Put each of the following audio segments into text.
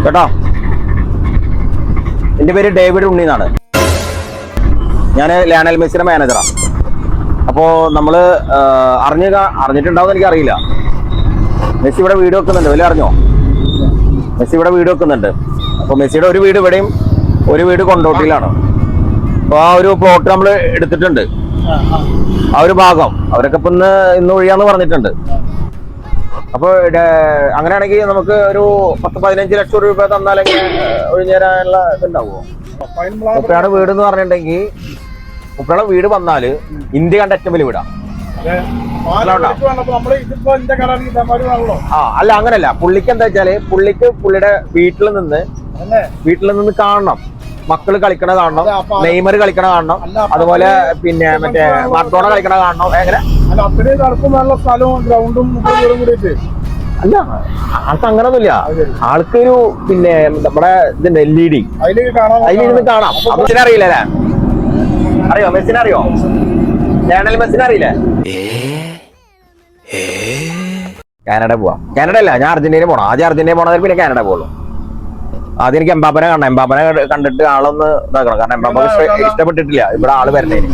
കേട്ടോ. എൻ്റെ പേര് ഡേവിഡ് ഉണ്ണി എന്നാണ്. ഞാൻ ലയണൽ മെസ്സിയുടെ മാനേജറാണ്. അപ്പോൾ നമ്മൾ അറിഞ്ഞിട്ടുണ്ടാവുമെന്ന് എനിക്കറിയില്ല. മെസ്സി ഇവിടെ വീട് വെക്കുന്നുണ്ട്, വലിയ അറിഞ്ഞോ? മെസ്സി ഇവിടെ വീട് വെക്കുന്നുണ്ട്. അപ്പോൾ മെസ്സിയുടെ ഒരു വീട് ഇവിടെയും ഒരു വീട് കൊണ്ടോട്ടിയിലാണ്. അപ്പോൾ ആ ഒരു പ്ലോട്ട് നമ്മൾ എടുത്തിട്ടുണ്ട്. ആ ഒരു ഭാഗം അവരൊക്കെ ഇപ്പം ഇന്ന് ഒഴിയാന്ന് പറഞ്ഞിട്ടുണ്ട്. അപ്പോൾ അങ്ങനെയാണെങ്കിൽ നമുക്ക് ഒരു 10-15 ലക്ഷം രൂപ തന്നാലെങ്കിൽ ഒഴിഞ്ഞേരാനുള്ള ഇതുണ്ടാവുമോ? മുപ്പയുടെ വീട് എന്ന് പറഞ്ഞിട്ടുണ്ടെങ്കിൽ മുപ്പയുടെ വീട് വന്നാല് ഇന്ത്യ കണ്ട ഏറ്റവും വലിയ വീടാ. അല്ല അങ്ങനല്ല, പുള്ളിക്ക് എന്താ വെച്ചാല് പുള്ളിക്ക് പുള്ളിയുടെ വീട്ടിൽ നിന്ന് കാണണം, മക്കള് കളിക്കണ കാണണം, നെയ്മർ കളിക്കണ കാണണം, അതുപോലെ പിന്നെ മറ്റേ മർഡോണ കളിക്കണ കാണണം. എങ്ങനെ അല്ല, ആൾക്ക് അങ്ങനൊന്നുമില്ല. ആൾക്കൊരു പിന്നെ നമ്മുടെ ഇതുണ്ട് LED, അതിലിരുന്ന് കാണാം. മെസ്സിനെ അറിയില്ലേ? അറിയോ? മെസ്സിനെ അറിയോ? ലയണൽ മെസ്സിനെ അറിയില്ലേ? കാനഡ പോവാം. കാനഡ അല്ല, ഞാൻ അർജന്റീന പോണം. ആദ്യം അർജന്റീന പോണതിൽ പിന്നെ കാനഡ പോകുള്ളൂ. ആദ്യം എനിക്ക് എംബാപ്പനെ കാണണം. എംബാപ്പനെ കണ്ടിട്ട് ആളൊന്ന് ഇതാക്കണം. കാരണം എംബാപ്പ ഇഷ്ടപ്പെട്ടിട്ടില്ല ഇവിടെ ആള് വരണേന്.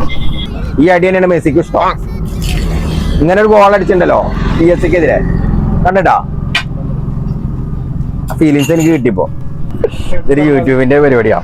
ഈ അടി തന്നെയാണ് മെസ്സിക്ക് ഇഷ്ടം. ഇങ്ങനെ ഒരു ഗോൾ അടിച്ചിട്ടുണ്ടല്ലോ PSG-ക്കെതിരെ, കണ്ടിട്ടാ? ഫീലിങ്സ് എനിക്ക് കിട്ടിയപ്പോ. ഇതൊരു യൂട്യൂബിന്റെ പരിപാടിയാ.